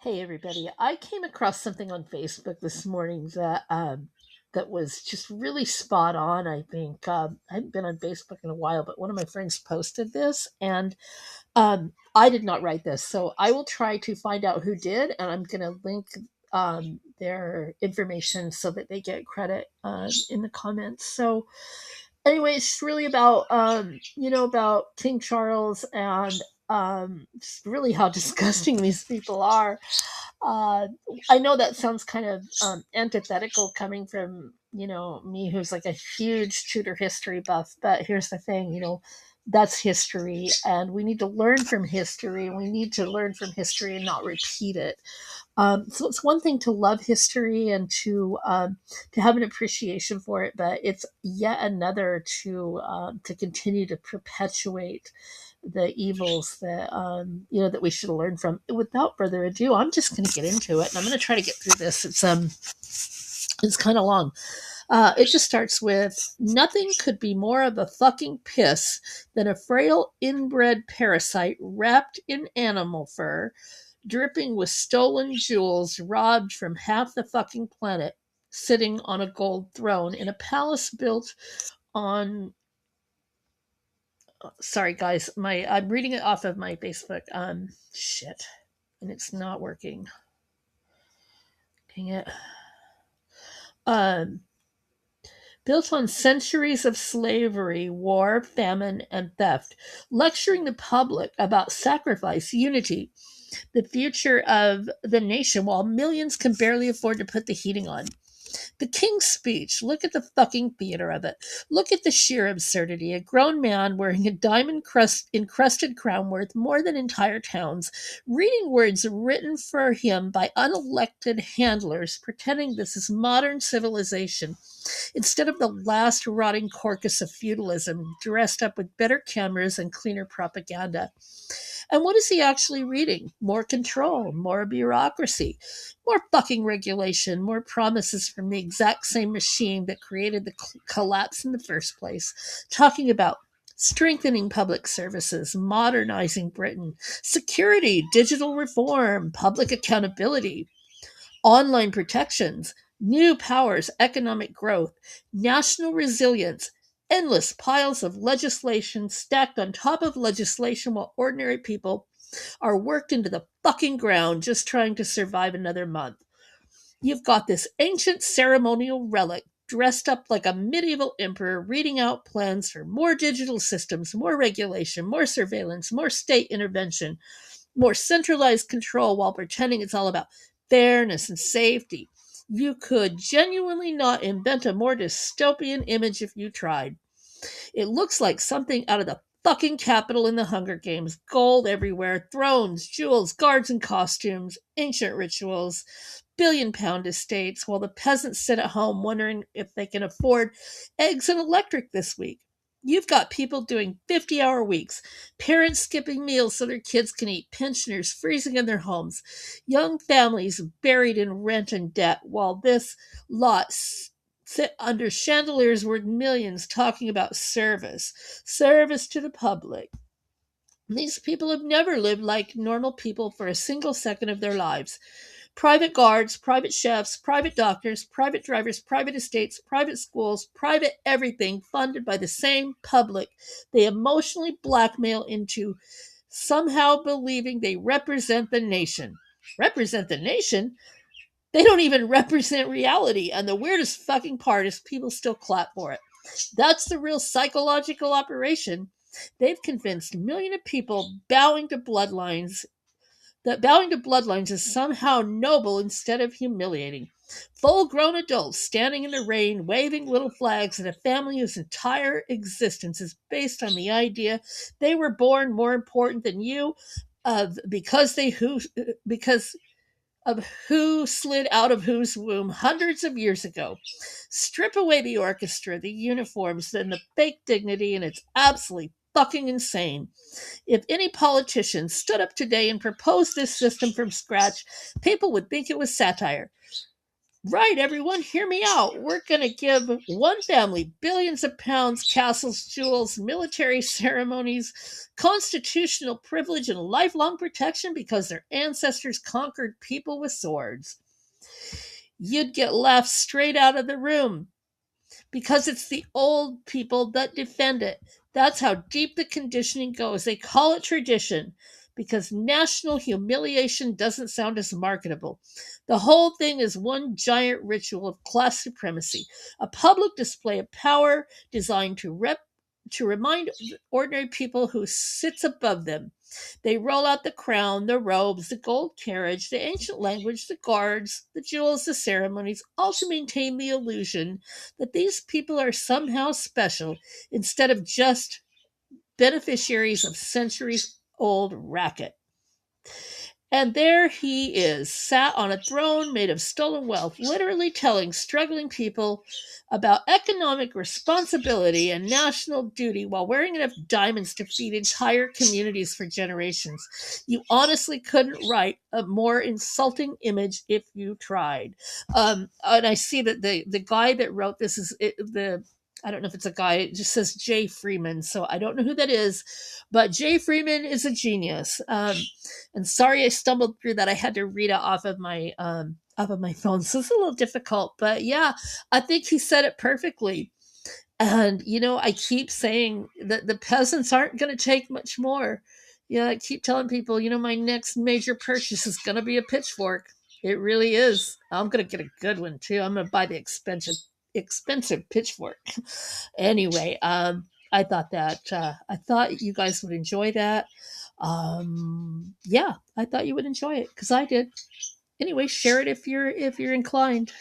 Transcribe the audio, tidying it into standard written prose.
Hey everybody! I came across something on Facebook this morning that was just really spot on. I think I haven't been on Facebook in a while, but one of my friends posted this, and I did not write this, so I will try to find out who did, and I'm going to link their information so that they get credit in the comments. So anyway, it's really about about King Charles and just really how disgusting these people are. uh, I know that sounds kind of antithetical coming from me, who's like a huge Tudor history buff. But here's the thing, that's history, and we need to learn from history. We need to learn from history and not repeat it. So it's one thing to love history and to have an appreciation for it, but it's yet another to continue to perpetuate the evils that that we should learn from. Without further ado, I'm just going to get into it, and I'm going to try to get through this. It's kind of long. It just starts with nothing could be more of a fucking piss than a frail inbred parasite wrapped in animal fur, dripping with stolen jewels robbed from half the fucking planet, sitting on a gold throne in a palace built on. Sorry, guys, I'm reading it off of my Facebook. Shit, and it's not working. Dang it. Um, Built on centuries of slavery, war, famine, and theft, lecturing the public about sacrifice, unity, the future of the nation, while millions can barely afford to put the heating on. The King's Speech. Look at the fucking theater of it. Look at the sheer absurdity. A grown man wearing a diamond encrusted crown worth more than entire towns, reading words written for him by unelected handlers, pretending this is modern civilization, instead of the last rotting carcass of feudalism, dressed up with better cameras and cleaner propaganda. And what is he actually reading? More control, more bureaucracy, more fucking regulation, more promises from the exact same machine that created the collapse in the first place. Talking about strengthening public services, modernizing Britain, security, digital reform, public accountability, online protections, new powers, economic growth, national resilience, endless piles of legislation stacked on top of legislation while ordinary people are worked into the fucking ground just trying to survive another month. You've got this ancient ceremonial relic dressed up like a medieval emperor reading out plans for more digital systems, more regulation, more surveillance, more state intervention, more centralized control while pretending it's all about fairness and safety. You could genuinely not invent a more dystopian image if you tried. It looks like something out of the fucking Capitol in the Hunger Games. Gold everywhere, thrones, jewels, guards in costumes, ancient rituals, billion-pound estates, while the peasants sit at home wondering if they can afford eggs and electric this week. You've got people doing 50-hour weeks, parents skipping meals so their kids can eat, pensioners freezing in their homes, young families buried in rent and debt, while this lot sit under chandeliers worth millions talking about service to the public. These people have never lived like normal people for a single second of their lives. Private guards, private chefs, private doctors, private drivers, private estates, private schools, private everything funded by the same public they emotionally blackmail into somehow believing they represent the nation. Represent the nation? They don't even represent reality, and the weirdest fucking part is people still clap for it. That's the real psychological operation. They've convinced millions of people bowing to bloodlines is somehow noble instead of humiliating. Full grown adults standing in the rain, waving little flags at a family whose entire existence is based on the idea they were born more important than you, of because of who slid out of whose womb hundreds of years ago. Strip away the orchestra, the uniforms, and the fake dignity, and it's absolutely fucking insane. If any politician stood up today and proposed this system from scratch, people would think it was satire. Right, everyone, hear me out. We're going to give one family billions of pounds, castles, jewels, military ceremonies, constitutional privilege, and lifelong protection because their ancestors conquered people with swords. You'd get laughed straight out of the room because it's the old people that defend it. That's how deep the conditioning goes. They call it tradition because national humiliation doesn't sound as marketable. The whole thing is one giant ritual of class supremacy, a public display of power designed to remind ordinary people who sits above them. They roll out the crown, the robes, the gold carriage, the ancient language, the guards, the jewels, the ceremonies, all to maintain the illusion that these people are somehow special instead of just beneficiaries of centuries old racket. And there he is, sat on a throne made of stolen wealth, literally telling struggling people about economic responsibility and national duty while wearing enough diamonds to feed entire communities for generations. You honestly couldn't write a more insulting image if you tried. And I see that the guy that wrote this is the I don't know if it's a guy. It just says Jay Freeman, so I don't know who that is, but Jay Freeman is a genius. And sorry I stumbled through that. I had to read it off of my phone, so it's a little difficult. But yeah, I think he said it perfectly. And I keep saying that the peasants aren't going to take much more. I keep telling people, my next major purchase is going to be a pitchfork. It really is. I'm going to get a good one too. I'm going to buy the expensive pitchfork. Anyway, I thought you guys would enjoy that. Yeah, I thought you would enjoy it because I did. Anyway, share it if you're inclined.